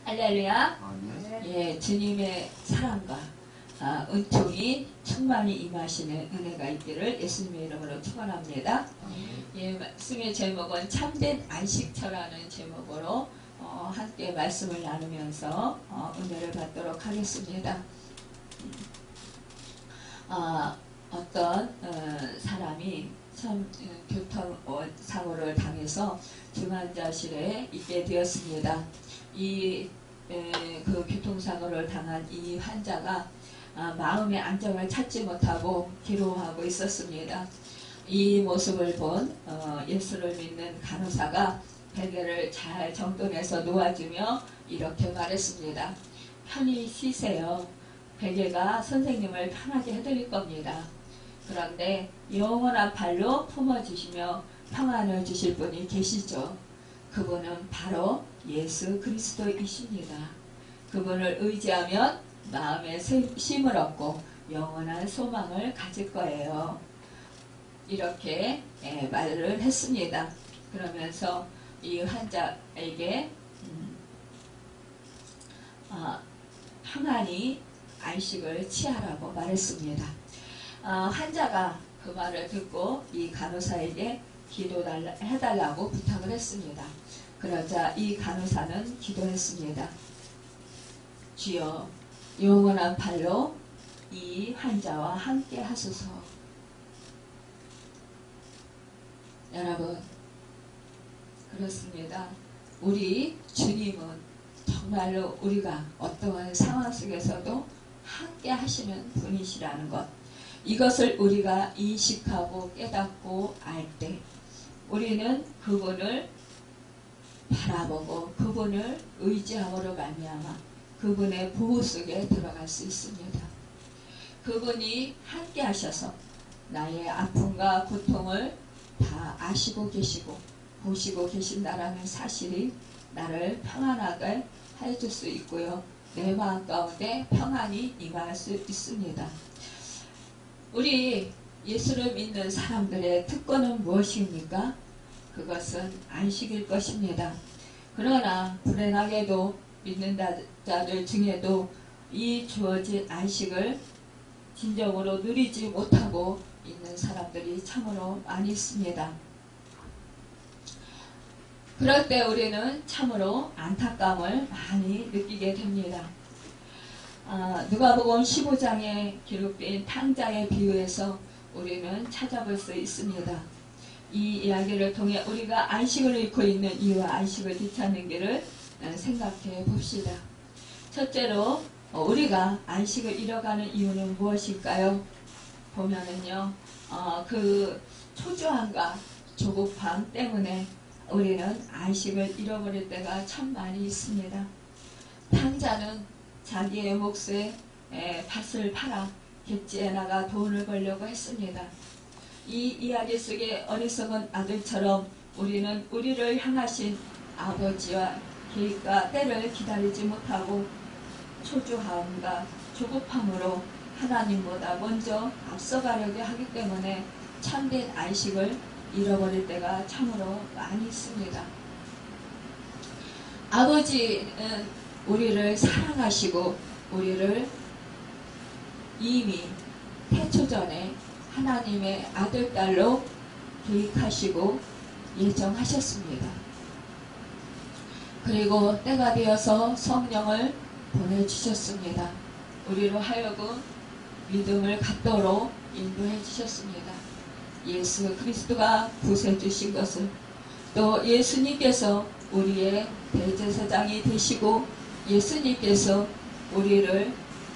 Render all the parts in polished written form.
할렐루야. 아멘. 예, 주님의 사랑과 은총이 충만히 임하시는 은혜가 있기를 예수님의 이름으로 축원합니다. 예, 말씀의 제목은 참된 안식처라는 제목으로 함께 말씀을 나누면서 은혜를 받도록 하겠습니다. 어떤 사람이 교통사고를 당해서 중환자실에 있게 되었습니다. 그 교통사고를 당한 이 환자가 마음의 안정을 찾지 못하고 기로하고 있었습니다. 이 모습을 본 예수를 믿는 간호사가 베개를 잘 정돈해서 놓아주며 이렇게 말했습니다. 편히 쉬세요. 베개가 선생님을 편하게 해드릴 겁니다. 그런데 영원한 발로 품어주시며 평안을 주실 분이 계시죠. 그분은 바로 예수 그리스도이십니다. 그분을 의지하면 마음의 쉼을 얻고 영원한 소망을 가질 거예요. 이렇게 말을 했습니다. 그러면서 이 환자에게 평안히 안식을 취하라고 말했습니다. 환자가 그 말을 듣고 이 간호사에게 기도해달라고 부탁을 했습니다. 그러자 이 간호사는 기도했습니다. 주여, 영원한 발로 이 환자와 함께 하소서. 여러분, 그렇습니다. 우리 주님은 정말로 우리가 어떠한 상황 속에서도 함께 하시는 분이시라는 것, 이것을 우리가 인식하고 깨닫고 알 때 우리는 그분을 바라보고 그분을 의지함으로 말미암아 그분의 보호 속에 들어갈 수 있습니다. 그분이 함께 하셔서 나의 아픔과 고통을 다 아시고 계시고 보시고 계신다라는 사실이 나를 평안하게 해줄 수 있고요. 내 마음 가운데 평안이 임할 수 있습니다. 우리 예수를 믿는 사람들의 특권은 무엇입니까? 그것은 안식일 것입니다. 그러나 불행하게도 믿는 자들 중에도 이 주어진 안식을 진정으로 누리지 못하고 있는 사람들이 참으로 많이 있습니다. 그럴 때 우리는 참으로 안타까움을 많이 느끼게 됩니다. 누가복음 15장에 기록된 탕자의 비유에서 우리는 찾아볼 수 있습니다. 이 이야기를 통해 우리가 안식을 잃고 있는 이유와 안식을 되찾는 길을 생각해 봅시다. 첫째로 우리가 안식을 잃어가는 이유는 무엇일까요? 보면은요, 그 초조함과 조급함 때문에 우리는 안식을 잃어버릴 때가 참 많이 있습니다. 탕자는 자기의 몫에 밭을 팔아 객지에 나가 돈을 벌려고 했습니다. 이 이야기 속의 어리석은 아들처럼 우리는 우리를 향하신 아버지와 계획과 때를 기다리지 못하고 초조함과 조급함으로 하나님보다 먼저 앞서가려고 하기 때문에 참된 안식을 잃어버릴 때가 참으로 많이 있습니다. 아버지는 우리를 사랑하시고 우리를 이미 태초전에 하나님의 아들, 딸로 계획하시고 예정하셨습니다. 그리고 때가 되어서 성령을 보내주셨습니다. 우리로 하여금 믿음을 갖도록 인도해 주셨습니다. 예수 그리스도가 구세주신 것을, 또 예수님께서 우리의 대제사장이 되시고 예수님께서 우리를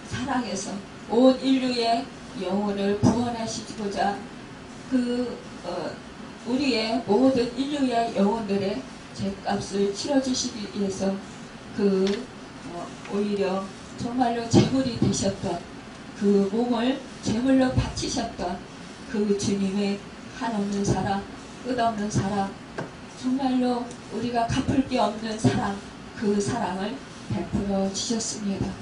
사랑해서 온 인류의 영혼을 구원하시고자 우리의 모든 인류의 영혼들의 죄값을 치러주시기 위해서 오히려 정말로 제물이 되셨던 그 몸을 제물로 바치셨던 그 주님의 한없는 사랑, 끝없는 사랑, 정말로 우리가 갚을 게 없는 사랑, 그 사랑을 베풀어 주셨습니다.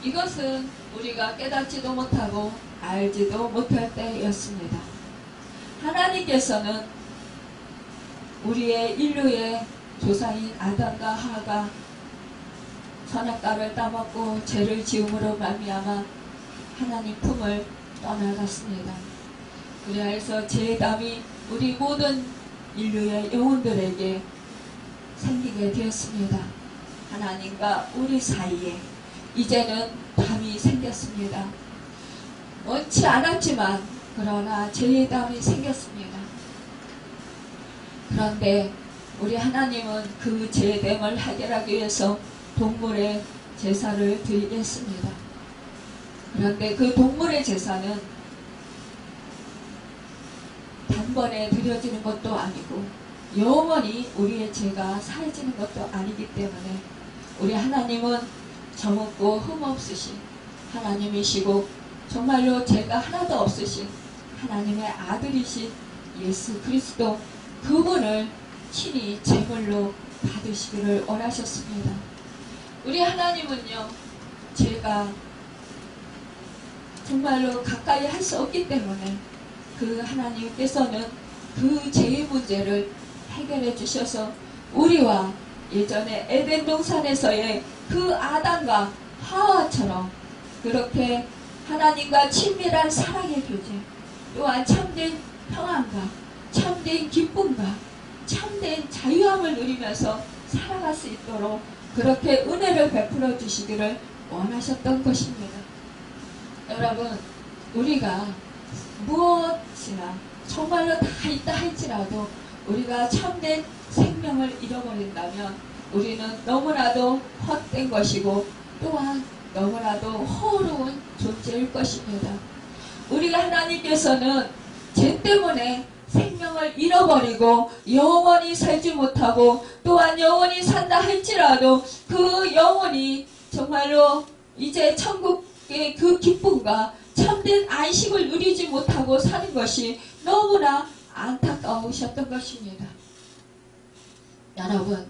이것은 우리가 깨닫지도 못하고 알지도 못할 때였습니다. 하나님께서는 우리의 인류의 조상인 아담과 하와가 선악과를 따먹고 죄를 지음으로 말미암아 하나님 품을 떠나갔습니다. 그래서 죄담이 우리 모든 인류의 영혼들에게 생기게 되었습니다. 하나님과 우리 사이에 이제는 담이 생겼습니다. 원치 않았지만 그러나 죄의 담이 생겼습니다. 그런데 우리 하나님은 그 죄됨을 해결하기 위해서 동물의 제사를 드리겠습니다. 그런데 그 동물의 제사는 단번에 드려지는 것도 아니고 영원히 우리의 죄가 사해지는 것도 아니기 때문에 우리 하나님은 저먹고 흠없으신 하나님이시고 정말로 죄가 하나도 없으신 하나님의 아들이신 예수 그리스도 그분을 친히 제물로 받으시기를 원하셨습니다. 우리 하나님은요, 죄가 정말로 가까이 할 수 없기 때문에 그 하나님께서는 그 죄의 문제를 해결해 주셔서 우리와 예전에 에덴 동산에서의 그 아담과 하와처럼 그렇게 하나님과 친밀한 사랑의 교제, 또한 참된 평안과 참된 기쁨과 참된 자유함을 누리면서 살아갈 수 있도록 그렇게 은혜를 베풀어 주시기를 원하셨던 것입니다. 여러분, 우리가 무엇이나 정말로 다 있다 할지라도 우리가 참된 생명을 잃어버린다면 우리는 너무나도 헛된 것이고 또한 너무나도 허울한 존재일 것입니다. 우리 하나님께서는 죄 때문에 생명을 잃어버리고 영원히 살지 못하고 또한 영원히 산다 할지라도 그 영혼이 정말로 이제 천국의 그 기쁨과 참된 안식을 누리지 못하고 사는 것이 너무나 안타까우셨던 것입니다. 여러분,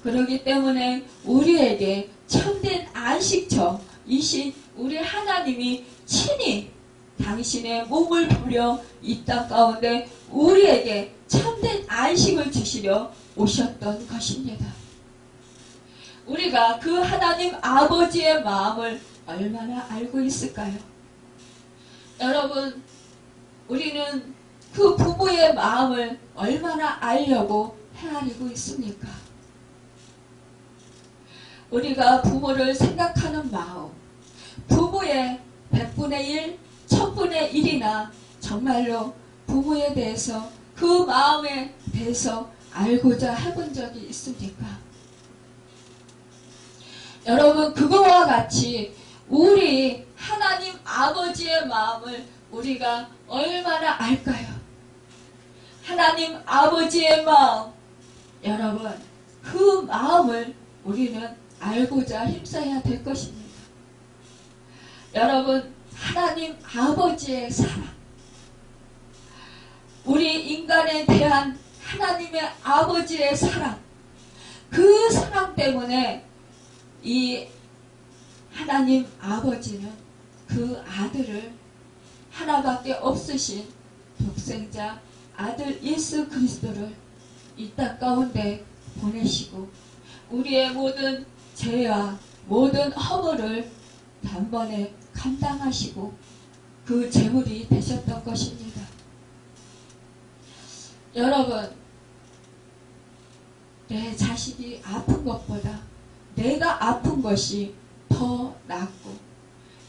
그렇기 때문에 우리에게 참된 안식처이신 우리 하나님이 친히 당신의 몸을 부려 이 땅 가운데 우리에게 참된 안식을 주시려 오셨던 것입니다. 우리가 그 하나님 아버지의 마음을 얼마나 알고 있을까요? 여러분, 우리는 그 부모의 마음을 얼마나 알려고 헤아리고 있습니까? 우리가 부모를 생각하는 마음, 부모의 100분의 1, 1000분의 1이나 정말로 부모에 대해서 그 마음에 대해서 알고자 해본 적이 있습니까? 여러분, 그거와 같이 우리 하나님 아버지의 마음을 우리가 얼마나 알까요? 하나님 아버지의 마음, 여러분, 그 마음을 우리는 알고자 힘써야 될 것입니다. 여러분, 하나님 아버지의 사랑, 우리 인간에 대한 하나님의 아버지의 사랑, 그 사랑 때문에 이 하나님 아버지는 그 아들을 하나밖에 없으신 독생자 아들 예수 그리스도를 이 땅 가운데 보내시고 우리의 모든 죄와 모든 허물을 단번에 감당하시고 그 제물이 되셨던 것입니다. 여러분, 내 자식이 아픈 것보다 내가 아픈 것이 더 낫고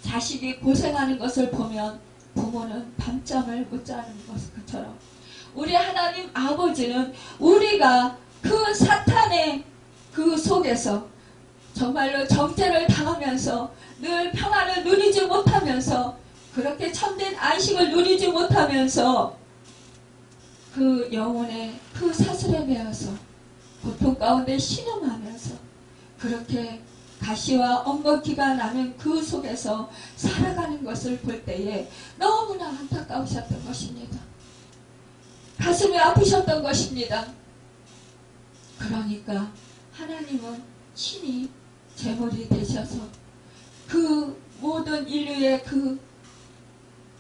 자식이 고생하는 것을 보면 부모는 밤잠을 못 자는 것처럼 우리 하나님 아버지는 우리가 그 사탄의 그 속에서 정말로 정죄를 당하면서 늘 평안을 누리지 못하면서 그렇게 참된 안식을 누리지 못하면서 그 영혼의 그 사슬에 매어서 고통 가운데 신음하면서 그렇게 가시와 엉겅퀴가 나는 그 속에서 살아가는 것을 볼 때에 너무나 안타까우셨던 것입니다. 가슴이 아프셨던 것입니다. 그러니까 하나님은 친히 제물이 되셔서 그 모든 인류의 그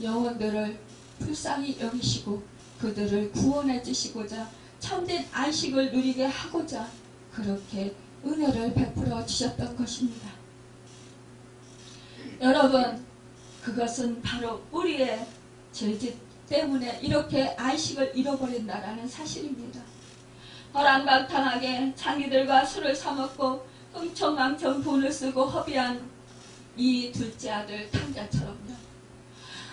영혼들을 불쌍히 여기시고 그들을 구원해 주시고자 참된 안식을 누리게 하고자 그렇게 은혜를 베풀어 주셨던 것입니다. 여러분, 그것은 바로 우리의 죄짓 때문에 이렇게 안식을 잃어버린다라는 사실입니다. 허랑방탕하게 자기들과 술을 사먹고 흥청망청 돈을 쓰고 허비한 이 둘째 아들 탕자처럼요.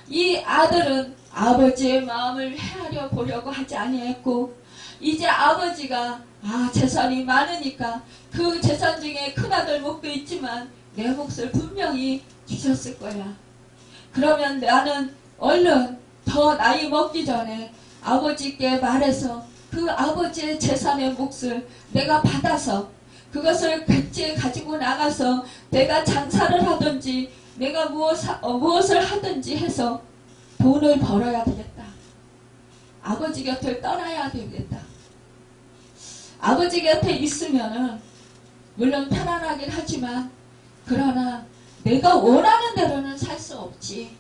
이 아들은 아버지의 마음을 헤아려 보려고 하지 아니했고, 이제 아버지가 재산이 많으니까 그 재산 중에 큰아들 몫도 있지만 내 몫을 분명히 주셨을 거야. 그러면 나는 얼른 더 나이 먹기 전에 아버지께 말해서 그 아버지의 재산의 몫을 내가 받아서 그것을 백지에 가지고 나가서 내가 장사를 하든지 내가 무엇을 하든지 해서 돈을 벌어야 되겠다. 아버지 곁을 떠나야 되겠다. 아버지 곁에 있으면은 물론 편안하긴 하지만 그러나 내가 원하는 대로는 살 수 없지.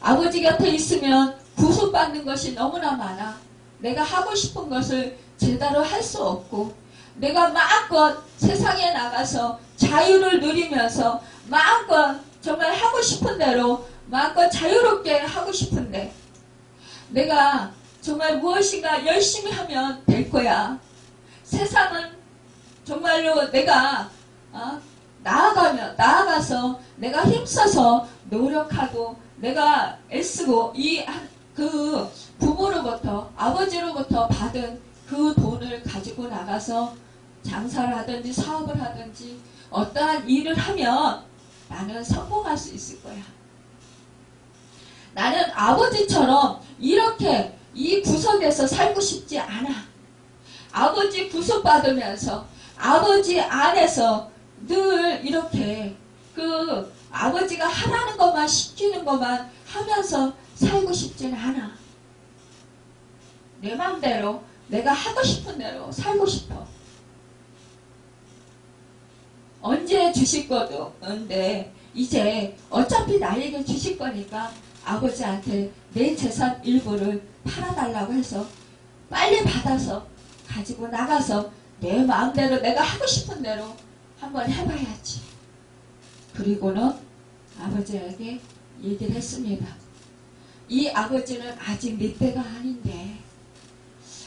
아버지 곁에 있으면 구속받는 것이 너무나 많아. 내가 하고 싶은 것을 제대로 할 수 없고, 내가 마음껏 세상에 나가서 자유를 누리면서 마음껏 정말 하고 싶은 대로 마음껏 자유롭게 하고 싶은데, 내가 정말 무엇인가 열심히 하면 될 거야. 세상은 정말로 내가 나아가서 내가 힘써서 노력하고 내가 애쓰고 그 부모로부터 아버지로부터 받은 그 돈을 가지고 나가서 장사를 하든지 사업을 하든지 어떠한 일을 하면 나는 성공할 수 있을 거야. 나는 아버지처럼 이렇게 이 구석에서 살고 싶지 않아. 아버지 구속받으면서 아버지 안에서 늘 이렇게 그 아버지가 하라는 것만 시키는 것만 하면서 살고 싶진 않아. 내 마음대로 내가 하고 싶은 대로 살고 싶어. 언제 주실 건데 이제 어차피 나에게 주실 거니까 아버지한테 내 재산 일부를 팔아달라고 해서 빨리 받아서 가지고 나가서 내 마음대로 내가 하고 싶은 대로 한번 해봐야지. 그리고는 아버지에게 얘기를 했습니다. 이 아버지는 아직 네 때가 아닌데,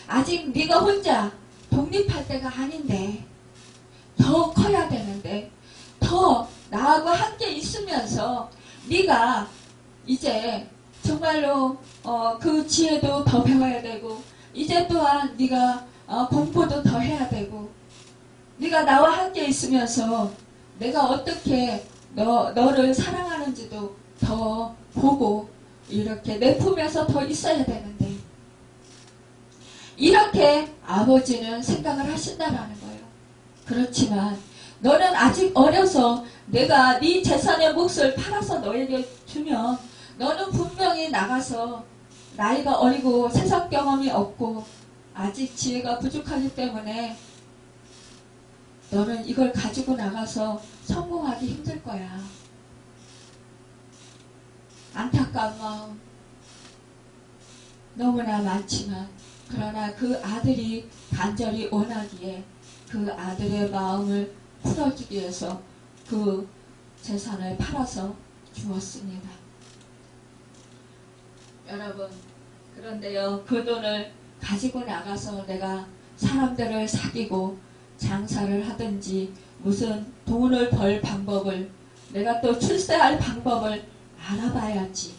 아직 네가 혼자 독립할 때가 아닌데, 더 커야 되는데, 더 나하고 함께 있으면서 네가 이제 정말로 그 지혜도 더 배워야 되고, 이제 또한 네가 공부도 더 해야 되고, 네가 나와 함께 있으면서 내가 어떻게 너를 사랑하는지도 더 보고 이렇게 내 품에서 더 있어야 되는데, 이렇게 아버지는 생각을 하신다라는 거예요. 그렇지만 너는 아직 어려서 내가 네 재산의 몫을 팔아서 너에게 주면 너는 분명히 나가서 나이가 어리고 세상 경험이 없고 아직 지혜가 부족하기 때문에 너는 이걸 가지고 나가서 성공하기 힘들 거야. 안타까운 마음 너무나 많지만, 그러나 그 아들이 간절히 원하기에 그 아들의 마음을 풀어주기 위해서 그 재산을 팔아서 주었습니다. 여러분, 그런데요, 그 돈을 가지고 나가서 내가 사람들을 사귀고 장사를 하든지 무슨 돈을 벌 방법을, 내가 또 출세할 방법을 알아봐야지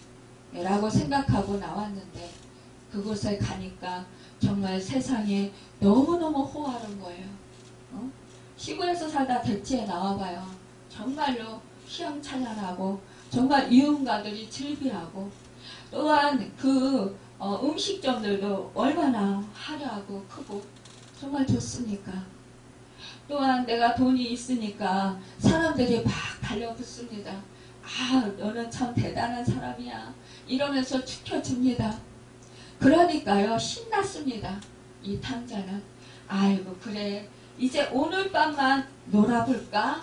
라고 생각하고 나왔는데, 그곳에 가니까 정말 세상에 너무너무 호화로운 거예요. 시골에서 살다 대지에 나와봐요. 정말로 휘황찬란하고 정말 유흥가들이 즐비하고, 또한 그 음식점들도 얼마나 화려하고 크고 정말 좋습니까? 또한 내가 돈이 있으니까 사람들이 막 달려붙습니다. 너는 참 대단한 사람이야 이러면서 축혀줍니다. 그러니까요, 신났습니다. 이 탕자는 아이고 그래, 이제 오늘 밤만 놀아볼까?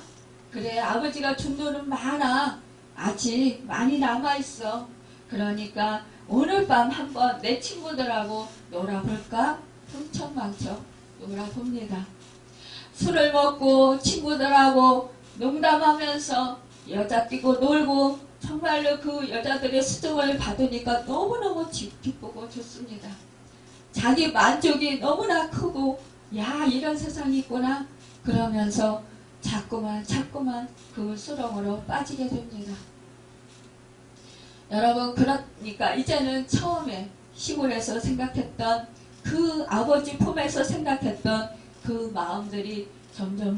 그래, 아버지가 준 돈은 많아. 아직 많이 남아있어. 그러니까 오늘 밤 한번 내 친구들하고 놀아볼까? 흥청망청 놀아봅니다. 술을 먹고 친구들하고 농담하면서 여자 끼고 놀고 정말로 그 여자들의 수정을 받으니까 너무너무 기쁘고 좋습니다. 자기 만족이 너무나 크고 야 이런 세상이 있구나 그러면서 자꾸만 그 수렁으로 빠지게 됩니다. 여러분 그러니까 이제는 처음에 시골에서 생각했던 그 아버지 품에서 생각했던 그 마음들이 점점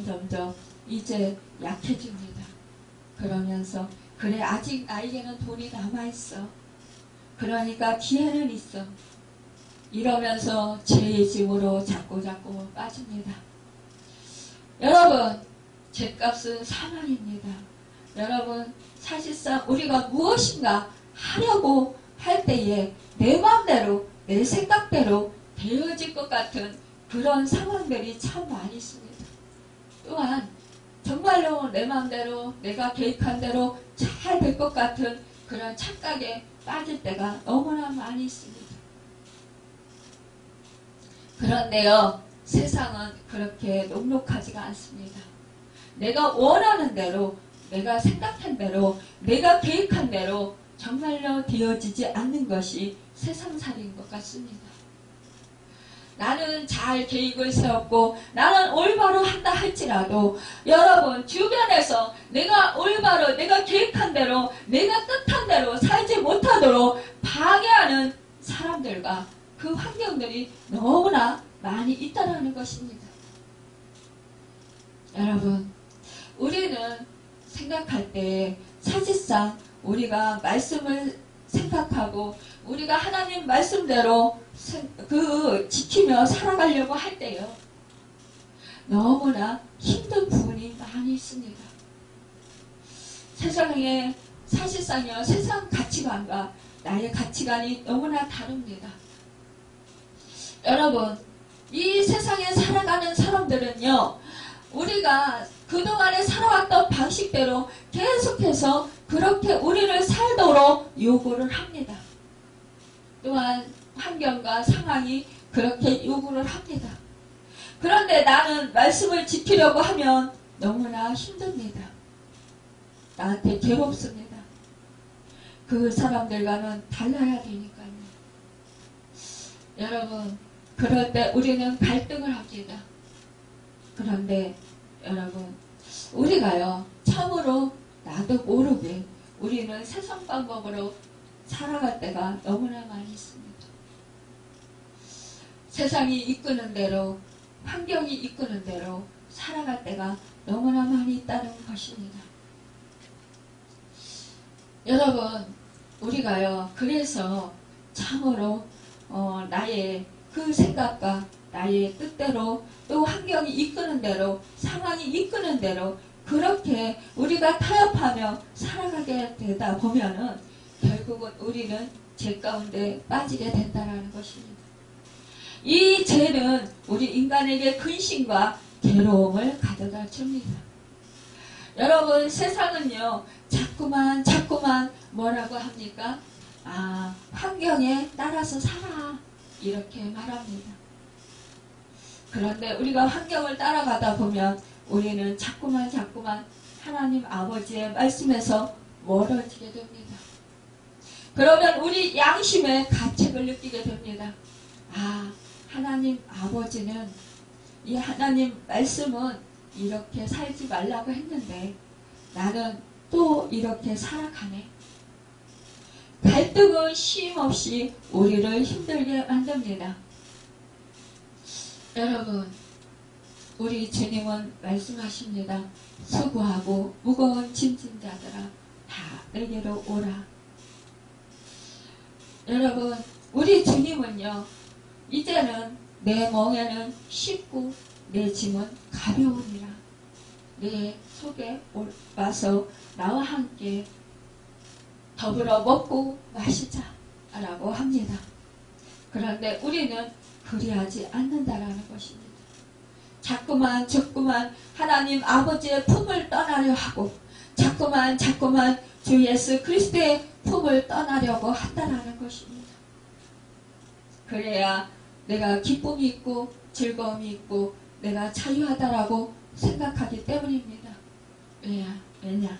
이제 약해집니다. 그러면서 그래 아직 나에게는 돈이 남아있어. 그러니까 기회는 있어. 이러면서 죄의 집으로 자꾸 빠집니다. 여러분 죄값은 사망입니다. 여러분 사실상 우리가 무엇인가 하려고 할 때에 내 마음대로 내 생각대로 되어질 것 같은 그런 상황들이 참 많이 있습니다. 또한 정말로 내 마음대로 내가 계획한 대로 잘 될 것 같은 그런 착각에 빠질 때가 너무나 많이 있습니다. 그런데요 세상은 그렇게 녹록하지가 않습니다. 내가 원하는 대로 내가 생각한 대로 내가 계획한 대로 정말로 되어지지 않는 것이 세상살이인 것 같습니다. 나는 잘 계획을 세웠고 나는 올바로 한다 할지라도 여러분 주변에서 내가 올바로 내가 계획한 대로 내가 뜻한 대로 살지 못하도록 방해하는 사람들과 그 환경들이 너무나 많이 있다는 것입니다. 여러분 우리는 생각할 때 사실상 우리가 말씀을 생각하고 우리가 하나님 말씀대로 지키며 살아가려고 할 때요 너무나 힘든 부분이 많이 있습니다. 세상에 사실상요 세상 가치관과 나의 가치관이 너무나 다릅니다. 여러분 이 세상에 살아가는 사람들은요 우리가 그동안에 살아왔던 방식대로 계속해서 그렇게 우리를 살도록 요구를 합니다. 또한 환경과 상황이 그렇게 요구를 합니다. 그런데 나는 말씀을 지키려고 하면 너무나 힘듭니다. 나한테 괴롭습니다. 그 사람들과는 달라야 되니까요. 여러분 그럴 때 우리는 갈등을 합니다. 그런데 여러분 우리가요 참으로 나도 모르게 우리는 세상 방법으로 살아갈 때가 너무나 많이 있습니다. 세상이 이끄는 대로 환경이 이끄는 대로 살아갈 때가 너무나 많이 있다는 것입니다. 여러분 우리가요 그래서 참으로 나의 그 생각과 나의 뜻대로 또 환경이 이끄는 대로 상황이 이끄는 대로 그렇게 우리가 타협하며 살아가게 되다 보면은 결국은 우리는 죄 가운데 빠지게 된다는 것입니다. 이 죄는 우리 인간에게 근심과 괴로움을 가져다 줍니다. 여러분 세상은요 자꾸만 뭐라고 합니까? 환경에 따라서 살아 이렇게 말합니다. 그런데 우리가 환경을 따라가다 보면 우리는 자꾸만 하나님 아버지의 말씀에서 멀어지게 됩니다. 그러면 우리 양심의 가책을 느끼게 됩니다. 하나님 아버지는 이 하나님 말씀은 이렇게 살지 말라고 했는데 나는 또 이렇게 살아가네. 갈등은 쉼없이 우리를 힘들게 만듭니다. 여러분 우리 주님은 말씀하십니다. 수고하고 무거운 짐진 자들아 다 내게로 오라. 여러분 우리 주님은요 이제는 내 멍에는 쉽고 내 짐은 가벼우니라. 내 속에 와서 나와 함께 더불어 먹고 마시자 라고 합니다. 그런데 우리는 그리하지 않는다라는 것입니다. 자꾸만 하나님 아버지의 품을 떠나려 하고 자꾸만 주 예수 그리스도의 품을 떠나려고 한다라는 것입니다. 그래야 내가 기쁨이 있고 즐거움이 있고 내가 자유하다라고 생각하기 때문입니다. 왜냐?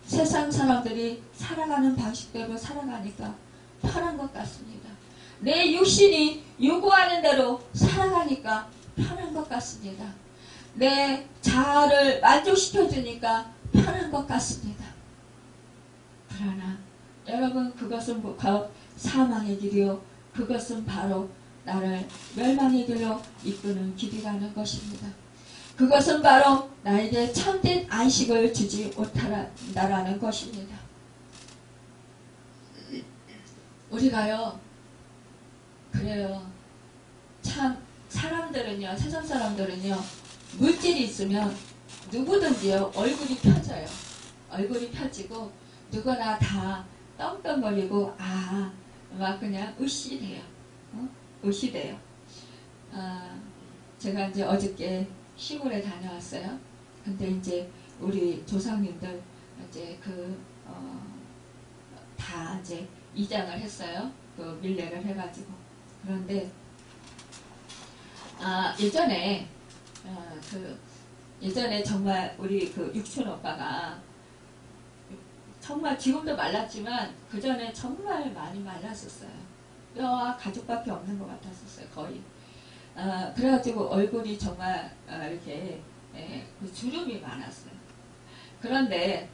세상 사람들이 살아가는 방식대로 살아가니까 편한 것 같습니다. 내 육신이 요구하는 대로 살아가니까 편한 것 같습니다. 내 자아를 만족시켜주니까 편한 것 같습니다. 그러나 여러분, 그것은 사망의 길이요, 그것은 바로 나를 멸망의 길로 이끄는 길이라는 것입니다. 그것은 바로 나에게 참된 안식을 주지 못한다라는 것입니다. 우리가요, 그래요. 참 사람들은요, 세상 사람들은요, 물질이 있으면 누구든지요 얼굴이 펴져요. 얼굴이 펴지고 누구나 다 떵떵거리고 막 그냥 으시대요. 으시대요. 제가 이제 어저께 시골에 다녀왔어요. 근데 이제 우리 조상님들 이제 다 이제 이장을 했어요. 그 밀례를 해가지고. 그런데 예전에 정말 우리 그 육촌 오빠가 정말 지금도 말랐지만 그 전에 정말 많이 말랐었어요. 뼈와 가죽밖에 없는 것 같았었어요, 거의. 그래가지고 얼굴이 정말 이렇게 주름이 많았어요. 그런데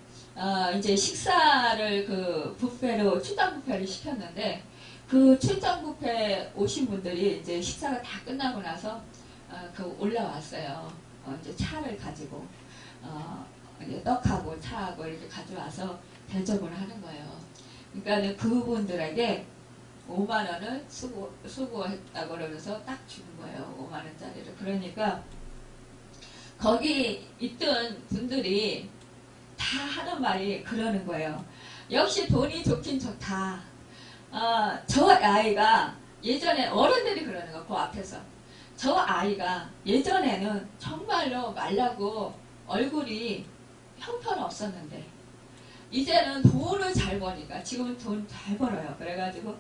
이제 식사를 그 뷔페로 출장 뷔페를 시켰는데 그 출장 뷔페 오신 분들이 이제 식사가 다 끝나고 나서 올라왔어요. 이제 차를 가지고 이제 떡하고 차하고 이렇게 가져와서 대접을 하는 거예요. 그러니까 그분들에게 5만 원을 수고했다고 그러면서 딱 주는 거예요. 5만 원짜리를. 그러니까 거기 있던 분들이 다 하는 말이 그러는 거예요. 역시 돈이 좋긴 좋다. 저 아이가 예전에 어른들이 그러는 거, 그 앞에서. 저 아이가 예전에는 정말로 말라고 얼굴이 형편없었는데 이제는 돈을 잘 버니까 지금은 돈 잘 벌어요. 그래가지고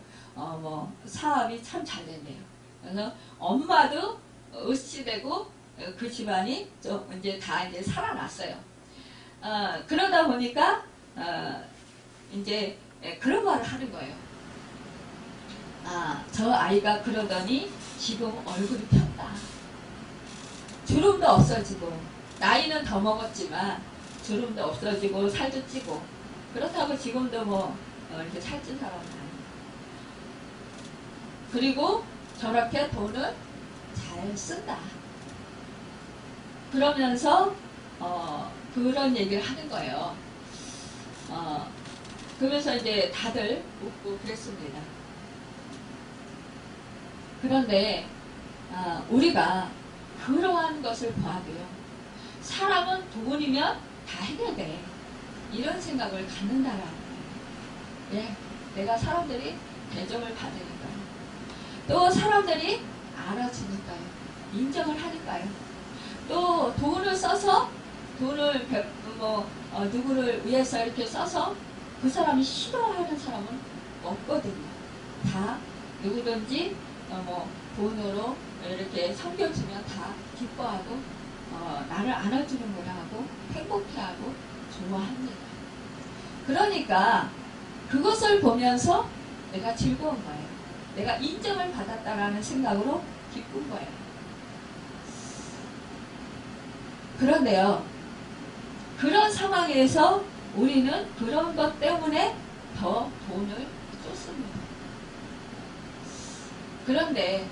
사업이 참 잘 된대요. 그래서 엄마도 으쌰되고 그 집안이 좀 이제 다 이제 살아났어요. 그러다 보니까 이제 그런 말을 하는 거예요. 저 아이가 그러더니 지금 얼굴이 폈다. 주름도 없어지고 나이는 더 먹었지만 주름도 없어지고 살도 찌고 그렇다고 지금도 이렇게 살찐 사람은 아니에요. 그리고 저렇게 돈을 잘 쓴다. 그러면서 그런 얘기를 하는 거예요. 그러면서 이제 다들 웃고 그랬습니다. 그런데 우리가 그러한 것을 봐도요. 사람은 돈이면 다 해결돼. 이런 생각을 갖는다라는 거예요. 내가 사람들이 대접을 받으니까요. 또 사람들이 알아주니까요. 인정을 하니까요. 또 돈을 써서 돈을 누구를 위해서 이렇게 써서 그 사람이 싫어하는 사람은 없거든요. 다 누구든지 돈으로 이렇게 섬겨주면 다 기뻐하고 나를 안아주는구나 하고 행복해하고 좋아합니다. 그러니까 그것을 보면서 내가 즐거운 거예요. 내가 인정을 받았다라는 생각으로 기쁜 거예요. 그런데요, 그런 상황에서 우리는 그런 것 때문에 더 돈을 쏟습니다. 그런데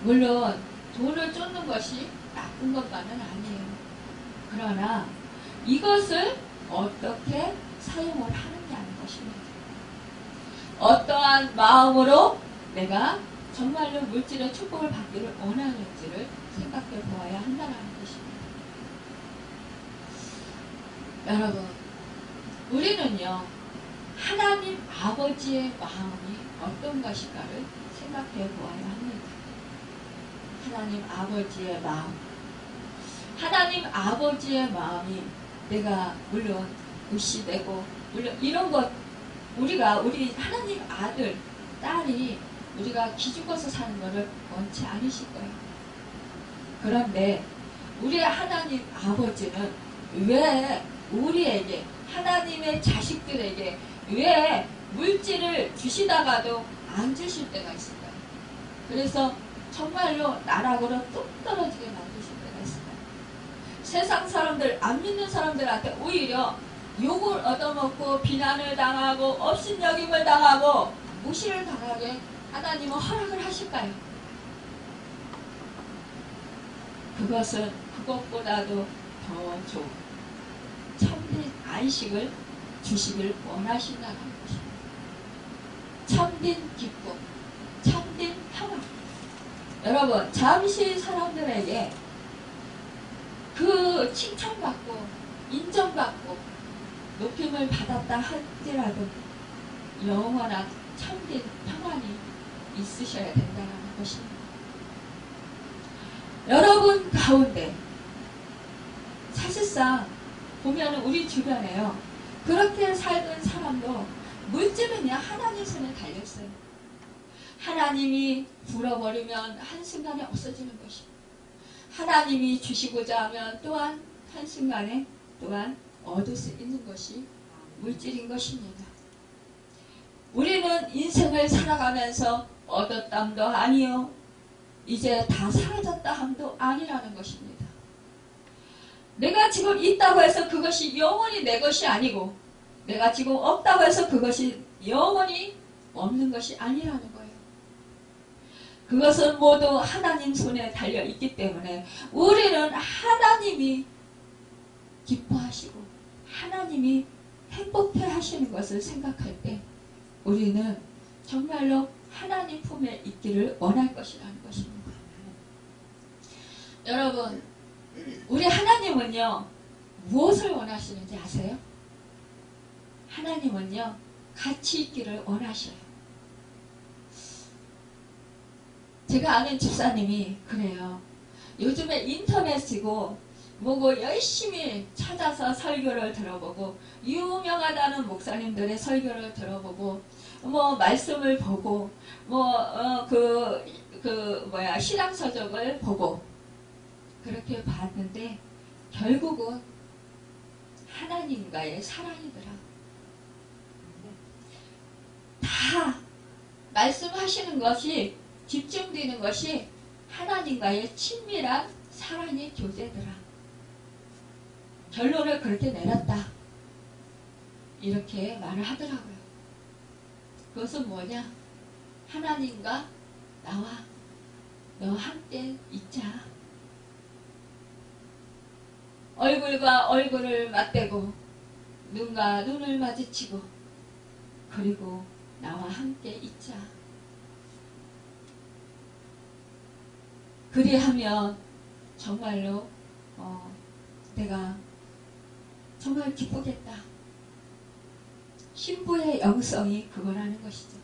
물론 돈을 쫓는 것이 나쁜 것만은 아니에요. 그러나 이것을 어떻게 사용을 하느냐는 것입니다. 어떠한 마음으로 내가 정말로 물질의 축복을 받기를 원하는지를 생각해 보아야 한다는 것입니다. 여러분, 우리는요, 하나님 아버지의 마음이 어떤 것인가를 생각해 보아야 합니다. 하나님 아버지의 마음. 하나님 아버지의 마음이 내가 물론 무시되고 물론 이런 것 우리 하나님 아들, 딸이 우리가 기죽어서 사는 것을 원치 않으실 거예요. 그런데 우리 하나님 아버지는 왜 우리에게, 하나님의 자식들에게 왜 물질을 주시다가도 안 주실 때가 있을까요? 그래서 정말로 나락으로 뚝 떨어지게 만드실 때가 있을까요? 세상 사람들, 안 믿는 사람들한테 오히려 욕을 얻어먹고 비난을 당하고 업신여김을 당하고 무시를 당하게 하나님은 허락을 하실까요? 그것은 그것보다도 더 좋은 참된 안식을 주시길 원하신다는 것입니다. 참된 기쁨, 참된 평안. 여러분, 잠시 사람들에게 그 칭찬받고 인정받고 높임을 받았다 할지라도 영원한 참된 평안이 있으셔야 된다는 것입니다. 여러분 가운데 사실상 보면 우리 주변에요, 그렇게 살던 사람도 물질은요 하나님 손에 달렸어요. 하나님이 불어버리면 한순간에 없어지는 것입니다. 하나님이 주시고자 하면 또한 한순간에 또한 얻을 수 있는 것이 물질인 것입니다. 우리는 인생을 살아가면서 얻었담도 아니요, 이제 다 사라졌다 함도 아니라는 것입니다. 내가 지금 있다고 해서 그것이 영원히 내 것이 아니고, 내가 지금 없다고 해서 그것이 영원히 없는 것이 아니라는 거예요. 그것은 모두 하나님 손에 달려있기 때문에 우리는 하나님이 기뻐하시고 하나님이 행복해 하시는 것을 생각할 때 우리는 정말로 하나님 품에 있기를 원할 것이라는 것입니다. 여러분, 우리 하나님은요 무엇을 원하시는지 아세요? 하나님은요 같이 있기를 원하셔요. 제가 아는 집사님이 그래요. 요즘에 인터넷이고 뭐고 열심히 찾아서 설교를 들어보고 유명하다는 목사님들의 설교를 들어보고 뭐 말씀을 보고 뭐 신앙서적을 보고 그렇게 봤는데 결국은 하나님과의 사랑이더라. 다 말씀하시는 것이 집중되는 것이 하나님과의 친밀한 사랑의 교제더라. 결론을 그렇게 내렸다. 이렇게 말을 하더라고요. 그것은 뭐냐? 하나님과 나와 너 함께 있자. 얼굴과 얼굴을 맞대고 눈과 눈을 마주치고 그리고 나와 함께 있자. 그리하면 정말로 내가 정말 기쁘겠다. 신부의 영성이 그거라는 것이죠.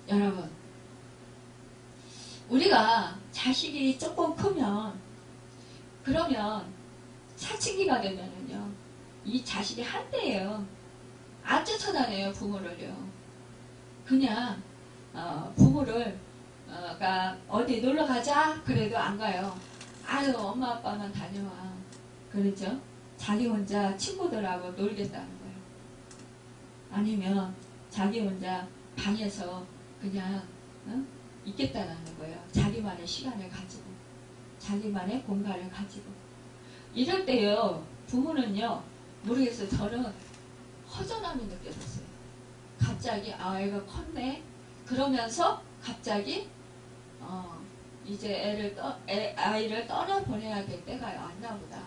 여러분, 우리가 자식이 조금 크면 그러면 사춘기가 되면은요 이 자식이 한때예요. 안 쫓아다녀요 부모를요. 그냥 부모를 어디 놀러 가자 그래도 안 가요. 아유 엄마 아빠만 다녀와. 그렇죠? 자기 혼자 친구들하고 놀겠다는 거예요. 아니면 자기 혼자 방에서 그냥 있겠다는 거예요. 자기만의 시간을 가지고 자기만의 공간을 가지고. 이럴 때요 부모는요 모르겠어요. 저는 허전함이 느껴졌어요. 갑자기 아이가 컸네 그러면서 갑자기 이제 아이를 떠나보내야 될 때가 왔나 보다.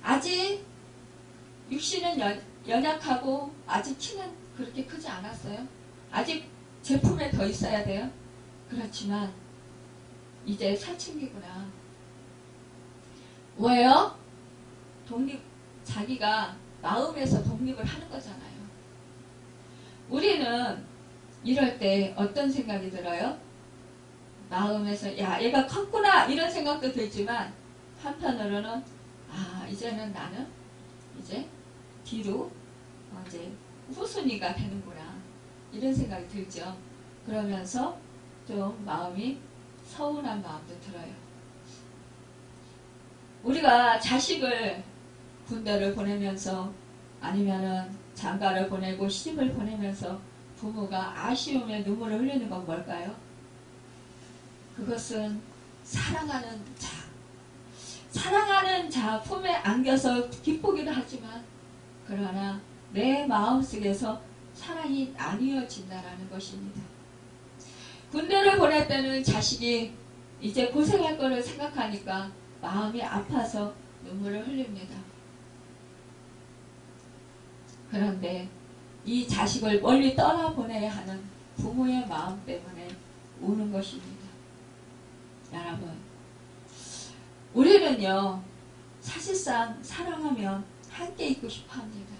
아직 육신은 연약하고 아직 키는 그렇게 크지 않았어요. 아직 제품에 더 있어야 돼요. 그렇지만 이제 사춘기구나. 왜요? 자기가 마음에서 독립을 하는 거잖아요. 우리는 이럴 때 어떤 생각이 들어요? 마음에서 야 얘가 컸구나 이런 생각도 들지만 한편으로는 이제는 나는 이제 뒤로 이제 후순위가 되는구나 이런 생각이 들죠. 그러면서 좀 마음이 서운한 마음도 들어요. 우리가 자식을 군대를 보내면서 아니면은 장가를 보내고 시집을 보내면서 부모가 아쉬움에 눈물을 흘리는 건 뭘까요? 그것은 사랑하는 자 품에 안겨서 기쁘기도 하지만 그러나 내 마음속에서 사랑이 나뉘어진다라는 것입니다. 군대를 보낼 때는 자식이 이제 고생할 거를 생각하니까 마음이 아파서 눈물을 흘립니다. 그런데 이 자식을 멀리 떠나보내야 하는 부모의 마음 때문에 우는 것입니다. 여러분, 우리는요, 사실상 사랑하면 함께 있고 싶어 합니다.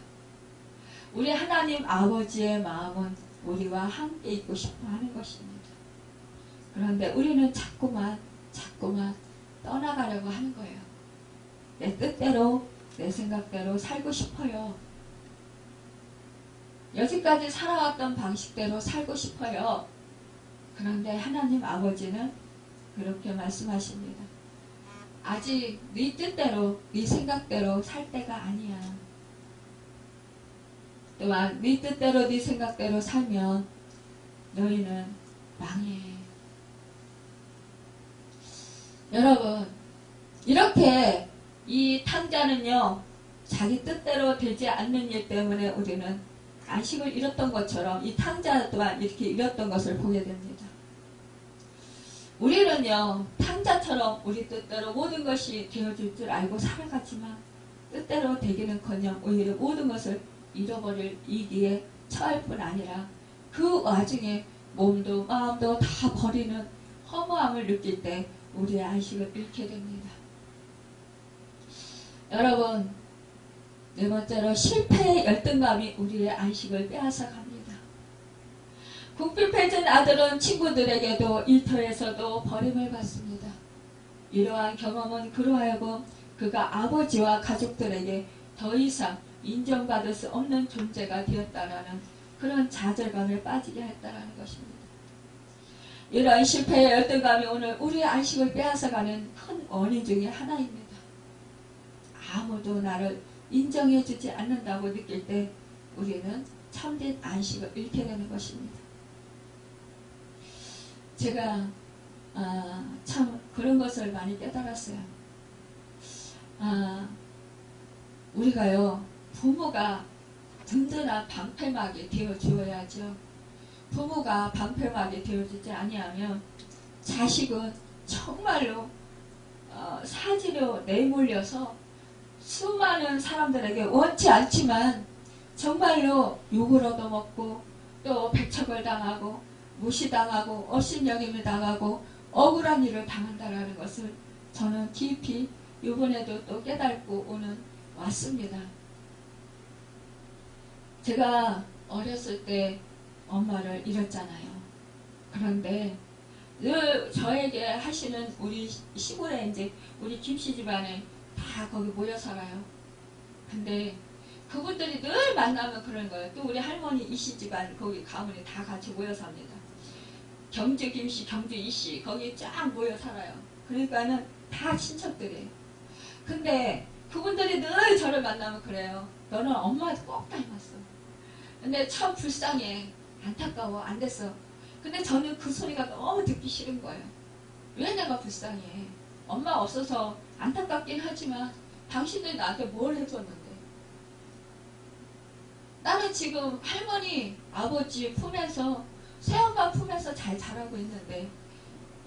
우리 하나님 아버지의 마음은 우리와 함께 있고 싶어 하는 것입니다. 그런데 우리는 자꾸만 떠나가려고 하는 거예요. 내 뜻대로, 내 생각대로 살고 싶어요. 여지까지 살아왔던 방식대로 살고 싶어요. 그런데 하나님 아버지는 그렇게 말씀하십니다. 아직 네 뜻대로, 네 생각대로 살 때가 아니야. 또한 네 뜻대로, 네 생각대로 살면 너희는 망해. 여러분, 이렇게 이 탕자는요, 자기 뜻대로 되지 않는 일 때문에 우리는 안식을 잃었던 것처럼 이 탕자 또한 이렇게 잃었던 것을 보게 됩니다. 우리는요, 탕자처럼 우리 뜻대로 모든 것이 되어질 줄 알고 살아가지만 뜻대로 되기는커녕 오히려 모든 것을 잃어버릴 위기에 처할 뿐 아니라 그 와중에 몸도 마음도 다 버리는 허무함을 느낄 때 우리의 안식을 잃게 됩니다. 여러분, 네 번째로 실패의 열등감이 우리의 안식을 빼앗아 갑니다. 궁핍해진 아들은 친구들에게도 일터에서도 버림을 받습니다. 이러한 경험은 그로 하여금 그가 아버지와 가족들에게 더 이상 인정받을 수 없는 존재가 되었다라는 그런 좌절감에 빠지게 했다라는 것입니다. 이러한 실패의 열등감이 오늘 우리의 안식을 빼앗아가는 큰 원인 중에 하나입니다. 아무도 나를 인정해주지 않는다고 느낄 때 우리는 참된 안식을 잃게 되는 것입니다. 제가 참 그런 것을 많이 깨달았어요. 우리가요, 부모가 든든한 방패막이 되어 주어야죠. 부모가 방패막이 되어주지 아니하면 자식은 정말로 사지로 내몰려서 수많은 사람들에게 원치 않지만 정말로 욕을 얻어먹고 또 배척을 당하고 무시당하고 업신여김을 당하고 억울한 일을 당한다는 것을 저는 깊이 이번에도 또 깨닫고 오는 왔습니다. 제가 어렸을 때 엄마를 잃었잖아요. 그런데 늘 저에게 하시는 우리 시골에 이제 우리 김씨 집안에 다 거기 모여 살아요. 근데 그분들이 늘 만나면 그런 거예요. 또 우리 할머니 이씨 집안 거기 가문이 다 같이 모여 삽니다. 경주 김씨, 경주 이씨 거기 쫙 모여 살아요. 그러니까는 다 친척들이에요. 근데 그분들이 늘 저를 만나면 그래요. 너는 엄마한테 꼭 닮았어. 근데 참 불쌍해. 안타까워. 안 됐어. 근데 저는 그 소리가 너무 듣기 싫은 거예요. 왜 내가 불쌍해. 엄마 없어서 안타깝긴 하지만 당신들이 나한테 뭘 해줬는데. 나는 지금 할머니, 아버지 품에서 새엄마 품에서 잘 자라고 있는데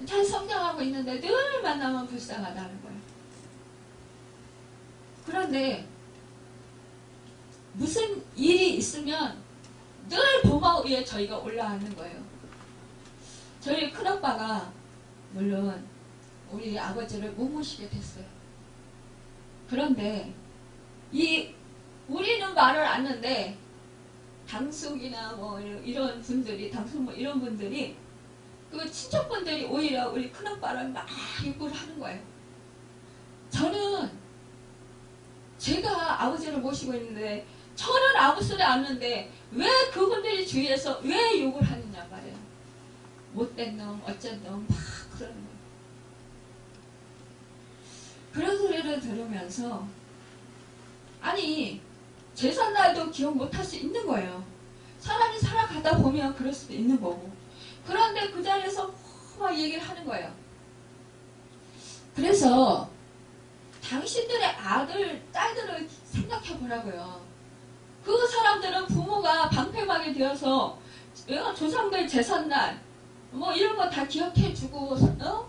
잘 성장하고 있는데 늘 만나면 불쌍하다는 거예요. 그런데 무슨 일이 있으면 늘 부모 위에 저희가 올라가는 거예요. 저희 큰오빠가 물론 우리 아버지를 못 모시게 됐어요. 그런데 우리는 말을 않는데 당숙이나 뭐 이런 분들이 당숙 뭐 이런 분들이 그 친척분들이 오히려 우리 큰오빠를 막 욕을 하는 거예요. 저는 제가 아버지를 모시고 있는데 저는 아무 소리 안 하는데 왜 그분들이 주위에서 왜 욕을 하느냐 말이에요. 못된 놈 어쩐 놈 막 그러는 거예요. 그런 소리를 들으면서 아니 제삿날도 기억 못할 수 있는 거예요. 사람이 살아가다 보면 그럴 수도 있는 거고. 그런데 그 자리에서 막 얘기를 하는 거예요. 그래서 당신들의 아들, 딸들을 생각해 보라고요. 그 사람들은 부모가 방패막이 되어서 조상들 제삿날 뭐 이런 거 다 기억해 주고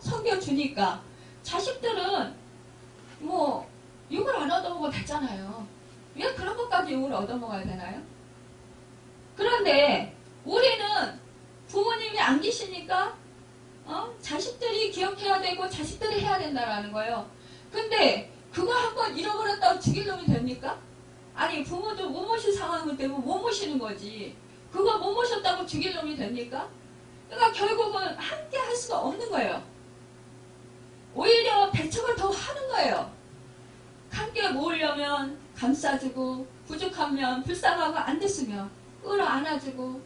섬겨주니까 자식들은 뭐 욕을 안 얻어먹어도 됐잖아요. 왜 그런 것까지 욕을 얻어먹어야 되나요? 그런데 우리는 부모님이 안 계시니까 자식들이 기억해야 되고 자식들이 해야 된다라는 거예요. 근데 그거 한번 잃어버렸다고 죽일 놈이 됩니까? 아니 부모도 못 모실 상황은 되면 못 모시는 거지. 그거 못 모셨다고 죽일 놈이 됩니까? 그러니까 결국은 함께 할 수가 없는 거예요. 오히려 배척을 더 하는 거예요. 함께 모으려면 감싸주고 부족하면 불쌍하고 안 됐으면 끌어안아주고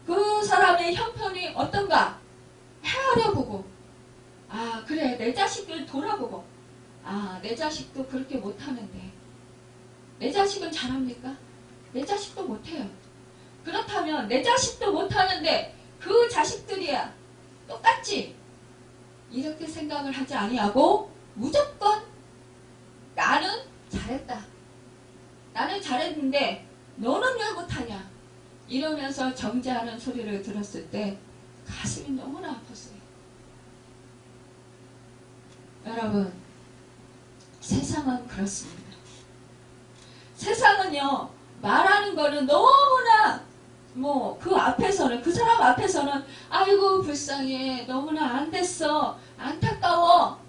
그 사람의 형편이 어떤가 헤아려 보고 아 그래 내 자식들 돌아보고 아 내 자식도 그렇게 못하는데 내 자식은 잘합니까? 내 자식도 못해요. 그렇다면 내 자식도 못하는데 그 자식들이야 똑같지? 이렇게 생각을 하지 아니하고 무조건 나는 잘했다. 나는 잘했는데 너는 왜 못하냐? 이러면서 정죄하는 소리를 들었을 때 가슴이 너무나 아팠어요. 여러분, 세상은 그렇습니다. 세상은요, 말하는 거는 너무나 그 앞에서는, 그 사람 앞에서는 아이고 불쌍해, 너무나 안 됐어, 안타까워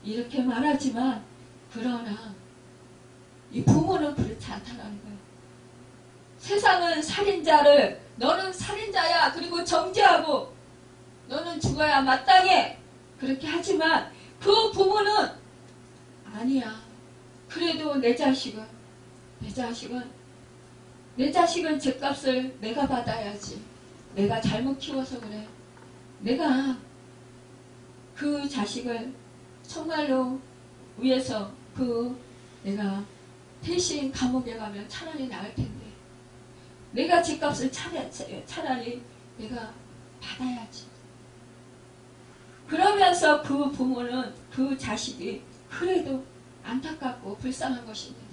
이렇게 말하지만 그러나 이 부모는 그렇지 않다는 거예요. 세상은 살인자를 너는 살인자야 그리고 정죄하고 너는 죽어야 마땅해 그렇게 하지만 그 부모는 아니야. 그래도 내 자식은 죗값을 내가 받아야지. 내가 잘못 키워서 그래. 내가 그 자식을 정말로 위해서 내가 대신 감옥에 가면 차라리 나을 텐데 내가 죗값을 차라리 내가 받아야지. 그러면서 그 부모는 그 자식이 그래도 안타깝고 불쌍한 것입니다.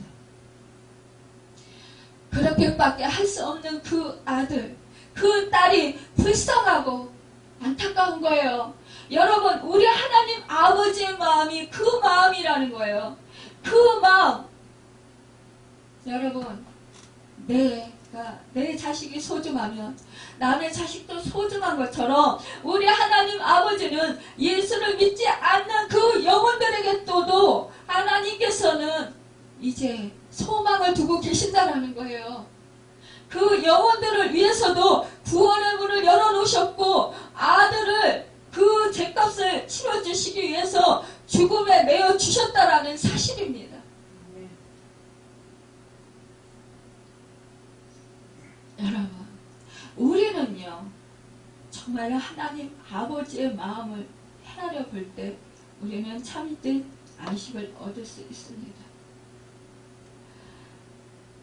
그렇게밖에 할 수 없는 그 아들, 그 딸이 불쌍하고 안타까운 거예요. 여러분, 우리 하나님 아버지의 마음이 그 마음이라는 거예요. 그 마음. 여러분, 내 자식이 소중하면 남의 자식도 소중한 것처럼 우리 하나님 아버지는 예수를 믿지 않는 그 영혼들에게 또도 하나님께서는 이제 소망을 두고 계신다라는 거예요. 그 영혼들을 위해서도 구원의 문을 열어놓으셨고 아들을 그 죗값을 치러주시기 위해서 죽음에 내어 주셨다라는 사실입니다. 여러분, 우리는요 정말 하나님 아버지의 마음을 헤아려 볼 때 우리는 참된 안식을 얻을 수 있습니다.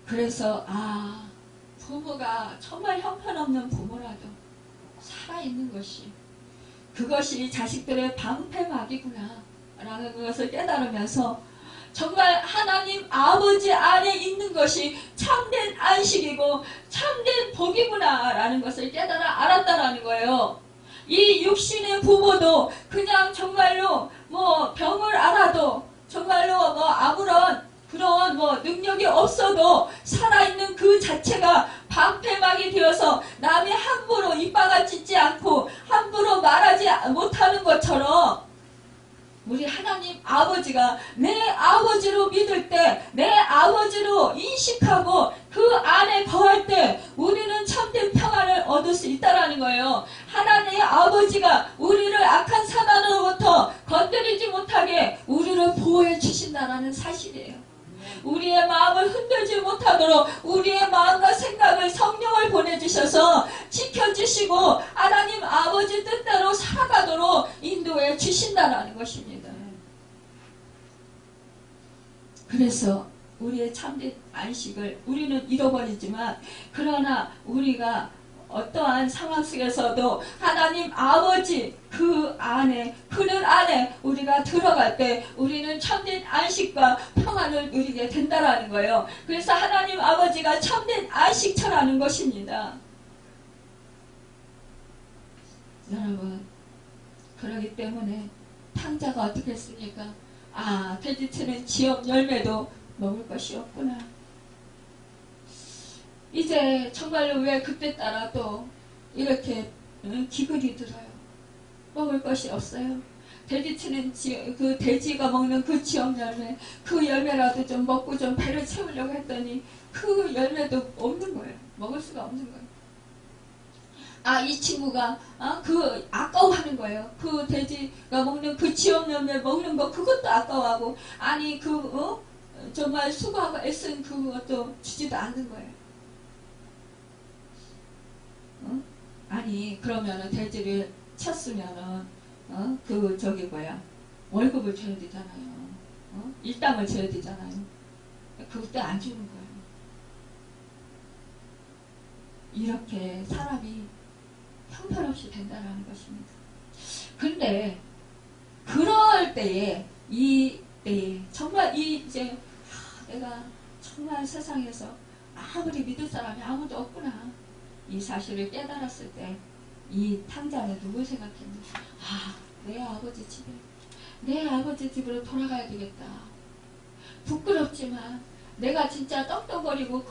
그래서 부모가 정말 형편없는 부모라도 살아있는 것이 그것이 자식들의 방패막이구나 라는 것을 깨달으면서 정말 하나님 아버지 안에 있는 것이 참된 안식이고 참된 복이구나 라는 것을 깨달아 알았다라는 거예요. 이 육신의 부모도 그냥 정말로 병을 알아도 정말로 아무런 그런 능력이 없어도 살아있는 그 자체가 방패막이 되어서 남이 함부로 입방아 찢지 않고 함부로 말하지 못하는 것처럼 우리 하나님 아버지가 내 아버지로 믿을 때, 내 아버지로 인식하고 그 안에 거할 때 우리는 참된 평안을 얻을 수 있다는 거예요. 하나님의 아버지가 우리를 악한 사단으로부터 건드리지 못하게 우리를 보호해 주신다는 사실이에요. 우리의 마음을 흔들지 못하도록 우리의 마음과 생각을 성령을 보내주셔서 지켜주시고 하나님 아버지 뜻대로 살아가도록 인도해 주신다는 것입니다. 그래서 우리의 참된 안식을 우리는 잃어버리지만, 그러나 우리가 어떠한 상황 속에서도 하나님 아버지 그 안에, 그늘 안에 우리가 들어갈 때 우리는 참된 안식과 평안을 누리게 된다라는 거예요. 그래서 하나님 아버지가 참된 안식처라는 것입니다. 여러분, 그러기 때문에 탕자가 어떻게 했습니까? 아, 돼지치는 지역 열매도 먹을 것이 없구나. 이제 정말로 왜 그때 따라 또 이렇게 기근이 들어요. 먹을 것이 없어요. 돼지치는 그 돼지가 먹는 그 지역 열매, 그 열매라도 좀 먹고 좀 배를 채우려고 했더니 그 열매도 없는 거예요. 먹을 수가 없는 거예요. 아, 이 친구가 그 아까워하는 거예요. 그 돼지가 먹는 그 지역 열매 먹는 거 그것도 아까워하고, 아니 정말 수고하고 애쓴 그것도 주지도 않는 거예요. 아니 그러면은 돼지를 쳤으면은 월급을 줘야 되잖아요. 일당을 줘야 되잖아요. 그것도 안 주는 거예요. 이렇게 사람이 형편없이 된다는 것입니다. 근데 그럴 때에 정말 이제 내가 정말 세상에서 아무리 믿을 사람이 아무도 없구나, 이 사실을 깨달았을 때 이 탕자는 누굴 생각했는가? 아, 내 아버지 집에, 내 아버지 집으로 돌아가야 되겠다. 부끄럽지만 내가 진짜 떡떡거리고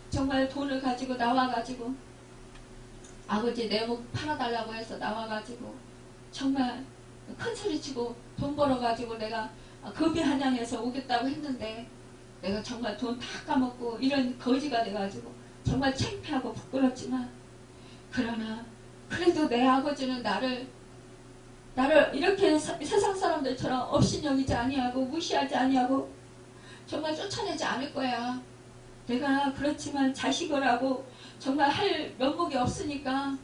정말 돈을 가지고 나와가지고 아버지 내 목 팔아달라고 해서 나와가지고 정말 큰 소리치고 돈 벌어가지고 내가 급비한양해서 오겠다고 했는데 내가 정말 돈 다 까먹고 이런 거지가 돼가지고 정말 창피하고 부끄럽지만, 그러나 그래도 내 아버지는 나를 이렇게 세상 사람들처럼 업신여기지 아니하고 무시하지 아니하고 정말 쫓아내지 않을 거야. 내가 그렇지만 자식을 하고 정말 할 면목이 없으니까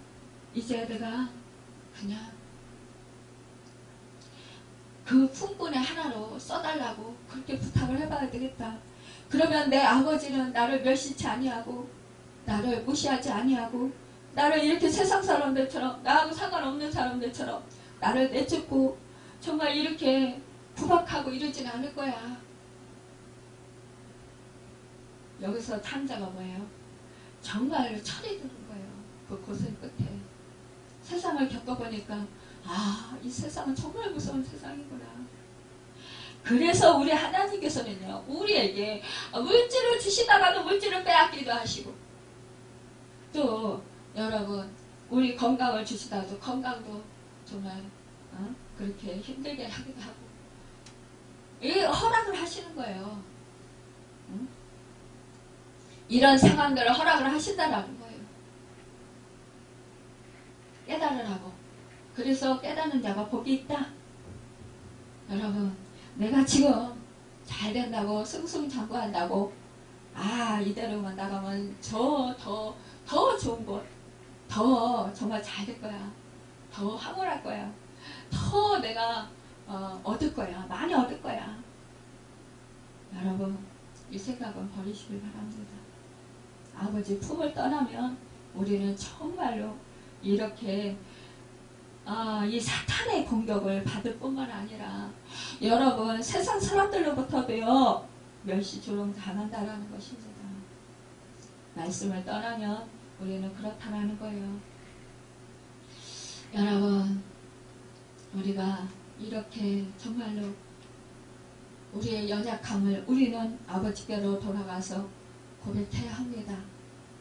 이제 내가 그냥 그 품꾼의 하나로 써달라고 그렇게 부탁을 해봐야 되겠다. 그러면 내 아버지는 나를 멸시치 아니하고 나를 무시하지 아니하고 나를 이렇게 세상 사람들처럼, 나하고 상관없는 사람들처럼 나를 내쫓고 정말 이렇게 구박하고 이러진 않을 거야. 여기서 탕자가 뭐예요? 정말로 철이 드는 거예요. 그 고생 끝에 세상을 겪어보니까 아, 이 세상은 정말 무서운 세상이구나. 그래서 우리 하나님께서는요, 우리에게 물질을 주시다가도 물질을 빼앗기도 하시고, 또 여러분 우리 건강을 주시다가도 건강도 정말 그렇게 힘들게 하기도 하고, 이 허락을 하시는 거예요. 이런 상황들을 허락을 하신다라는 거예요. 깨달으라고. 그래서 깨닫는 자가 복이 있다. 여러분, 내가 지금 잘 된다고 승승장구한다고 이대로만 나가면 더 좋은 곳, 더 정말 잘 될 거야, 더 황홀할 거야, 더 내가 얻을 거야, 많이 얻을 거야. 여러분, 이 생각은 버리시길 바랍니다. 아버지 품을 떠나면 우리는 정말로 이렇게 이 사탄의 공격을 받을 뿐만 아니라 여러분 세상 사람들로부터도요 멸시 조롱 당한다라는 것입니다. 말씀을 떠나면 우리는 그렇다라는 거예요. 여러분, 우리가 이렇게 정말로 우리의 연약함을 우리는 아버지께로 돌아가서 고백해야 합니다.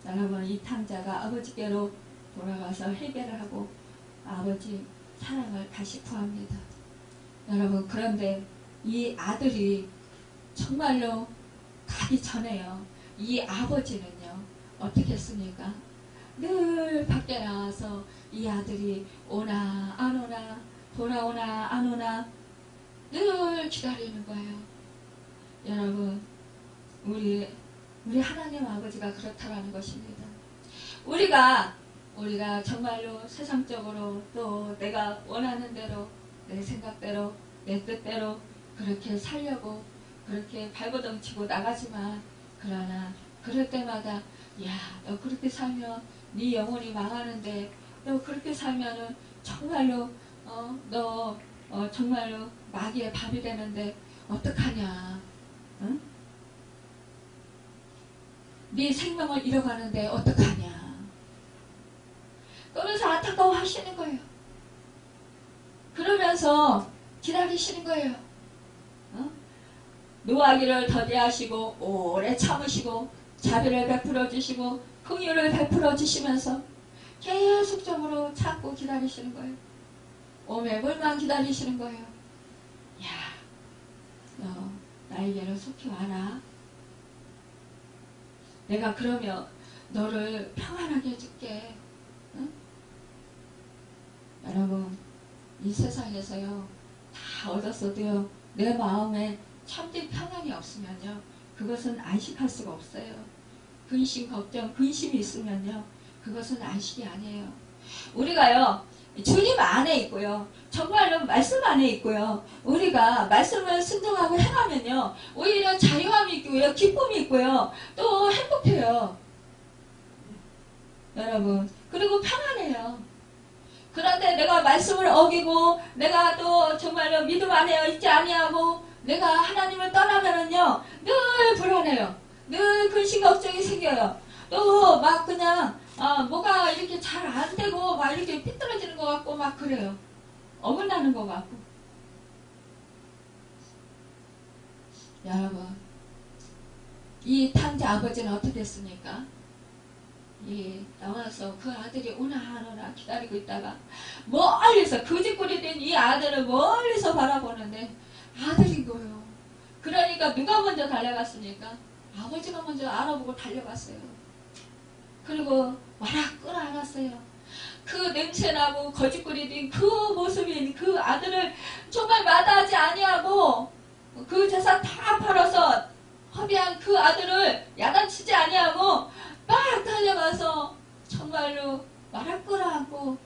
여러분, 이 탕자가 아버지께로 돌아가서 해결을 하고 아버지 사랑을 다시 구합니다. 여러분, 그런데 이 아들이 정말로 가기 전에요, 이 아버지는요 어떻게 했습니까? 늘 밖에 나와서 이 아들이 오나 안 오나, 돌아오나 안 오나 늘 기다리는 거예요. 여러분, 우리 하나님 아버지가 그렇다라는 것입니다. 우리가 정말로 세상적으로 또 내가 원하는 대로, 내 생각대로, 내 뜻대로 그렇게 살려고 그렇게 발버둥 치고 나가지만 그러나 그럴 때마다 야, 너 그렇게 살면 네 영혼이 망하는데 너 그렇게 살면은 정말로 너 정말로 마귀의 밥이 되는데 어떡하냐? 응? 네 생명을 잃어가는데 어떡하냐? 그러면서 안타까워 하시는 거예요. 그러면서 기다리시는 거예요. 노하기를 더디하시고 오래 참으시고 자비를 베풀어 주시고 긍휼을 베풀어 주시면서 계속적으로 참고 기다리시는 거예요. 오매불만 기다리시는 거예요. 야, 너 나에게로 속히 와라. 내가 그러면 너를 평안하게 해줄게. 응? 여러분, 이 세상에서요 다 얻었어도요 내 마음에 참된 평안이 없으면요 그것은 안식할 수가 없어요. 근심, 걱정, 근심이 있으면요 그것은 안식이 아니에요. 우리가요 주님 안에 있고요 정말로 말씀 안에 있고요 우리가 말씀을 순종하고 행하면요 오히려 자유함이 있고요 기쁨이 있고요 또 행복해요. 여러분, 그리고 평안해요. 그런데 내가 말씀을 어기고 내가 또 정말로 믿음 안에 있지 아니하고 내가 하나님을 떠나면은요 늘 불안해요. 늘 근심 걱정이 생겨요. 또 막 그냥 뭐가 이렇게 잘 안 되고 막 이렇게 삐뚤어지는 것 같고 막 그래요. 어긋나는 것 같고. 여러분, 이 탕자 아버지는 어떻게 됐습니까? 나와서 그 아들이 오나 기다리고 있다가 멀리서 거짓골이 된 이 아들을 멀리서 바라보는데 아들인 거예요. 그러니까 누가 먼저 달려갔습니까? 아버지가 먼저 알아보고 달려갔어요. 그리고 와락 끌어안았어요. 그 냄새나고 거짓골이 된 그 모습인 그 아들을 정말 마다하지 아니하고 그 재산 다 팔아서 허비한 그 아들을 야단치지 아니하고 막 달려가서 정말로 말을 끌어안고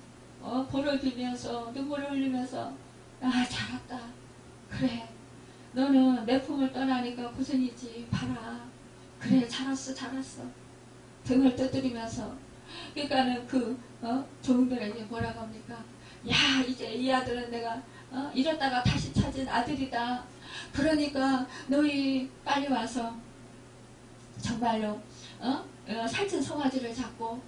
볼을 비면서 눈물을 흘리면서 잘했다. 그래 너는 내 품을 떠나니까 고생이지. 봐라. 그래 잘했어. 등을 떠들이면서 그러니까는 그 종들에게 뭐라고 합니까? 야 이제 이 아들은 내가 잃었다가 다시 찾은 아들이다. 그러니까 너희 빨리 와서 정말로 살찐 송아지를 잡고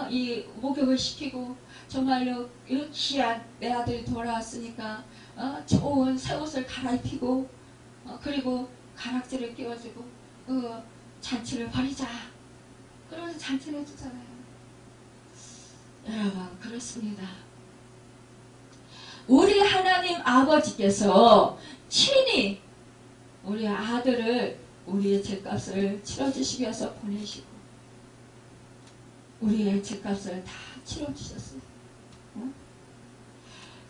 이 목욕을 시키고 정말로 귀한 내 아들이 돌아왔으니까 좋은 새 옷을 갈아입히고 그리고 가락지를 끼워주고 잔치를 벌이자. 그러면서 잔치를 해주잖아요. 여러분 그렇습니다. 우리 하나님 아버지께서 친히 우리 아들을 우리의 죄값을 치러주시기 위해서 보내시고 우리의 죄값을 다 치러주셨어요.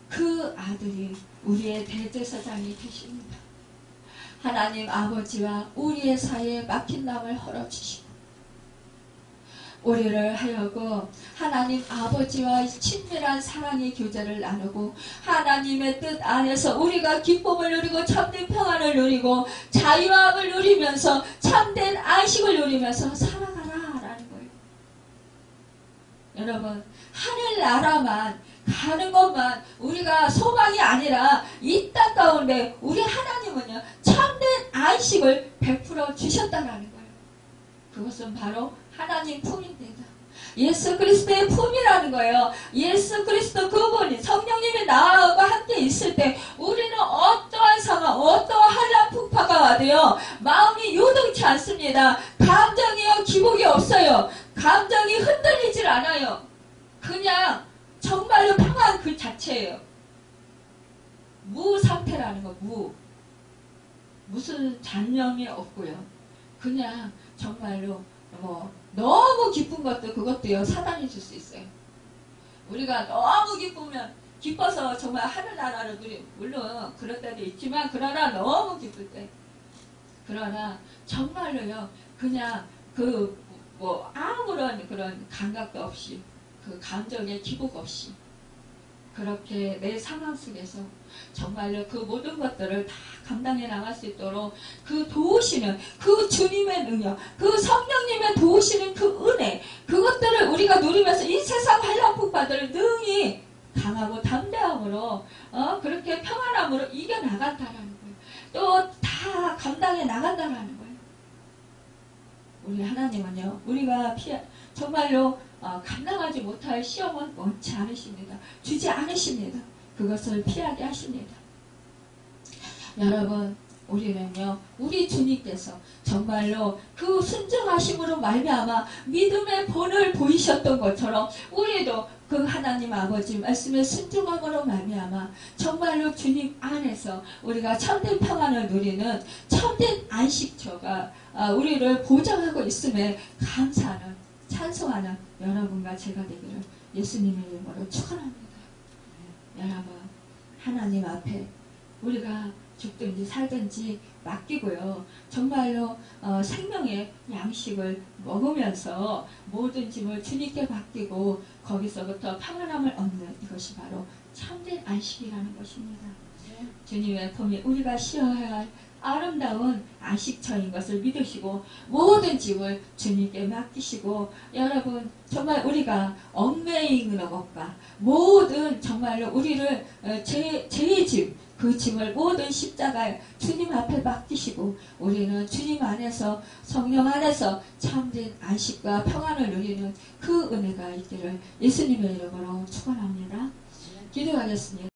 그 아들이 우리의 대제사장이 되십니다. 하나님 아버지와 우리의 사이에 막힌 담을 헐어주시고 우리를 하여금 하나님 아버지와 친밀한 사랑의 교제를 나누고 하나님의 뜻 안에서 우리가 기쁨을 누리고 참된 평안을 누리고 자유함을 누리면서 참된 안식을 누리면서 살아가라 라는 거예요. 여러분 하늘나라만 가는 것만 우리가 소망이 아니라 이 땅 가운데 우리 하나님은요 참된 안식을 베풀어 주셨다라는 거예요. 그것은 바로 하나님 품입니다. 예수 그리스도의 품이라는 거예요. 예수 그리스도 그분이 성령님이 나와 함께 있을 때 우리는 어떠한 상황, 어떠한 한란 풍파가 와도요 마음이 요동치 않습니다. 감정이요 기복이 없어요. 감정이 흔들리질 않아요. 그냥 정말로 평안 그 자체예요. 무 상태라는 거, 무슨 잡념이 없고요. 그냥 정말로 너무 기쁜 것도 그것도요 사단이 줄 수 있어요. 우리가 너무 기뻐서 정말 하늘나라를 누리 물론 그럴 때도 있지만 그러나 너무 기쁠 때 그러나 정말로요 그냥 아무런 그런 감각도 없이 그 감정의 기복 없이 그렇게 내 상황 속에서 정말로 그 모든 것들을 다 감당해 나갈 수 있도록 그 도우시는 그 주님의 능력, 그 성령님의 도우시는 그 은혜, 그것들을 우리가 누리면서 이 세상 환란풍파들을 능히 강하고 담대함으로 그렇게 평안함으로 이겨나간다라는 거예요. 또 다 감당해 나간다라는 거예요. 우리 하나님은요, 우리가 정말로 감당하지 못할 시험은 원치 않으십니다. 주지 않으십니다. 그것을 피하게 하십니다. 여러분, 우리는요, 우리 주님께서 정말로 그 순종하심으로 말미암아 믿음의 본을 보이셨던 것처럼 우리도 그 하나님 아버지 말씀에 순종함으로 말미암아 정말로 주님 안에서 우리가 참된 평안을 누리는 참된 안식처가 우리를 보장하고 있음에 감사하는, 찬송하는 여러분과 제가 되기를 예수님의 이름으로 축원합니다. 여러분, 하나님 앞에 우리가 죽든지 살든지 맡기고요. 정말로 생명의 양식을 먹으면서 모든 짐을 주님께 맡기고 거기서부터 평안함을 얻는 이것이 바로 참된 안식이라는 것입니다. 주님의 품이 우리가 쉬어야 할 아름다운 안식처인 것을 믿으시고 모든 짐을 주님께 맡기시고 여러분 정말 우리가 얽매이는 것과 모든 정말로 우리를 죄의 짐 그 짐을 모든 십자가에 주님 앞에 맡기시고 우리는 주님 안에서 성령 안에서 참된 안식과 평안을 누리는 그 은혜가 있기를 예수님의 이름으로 축원합니다. 기도하겠습니다.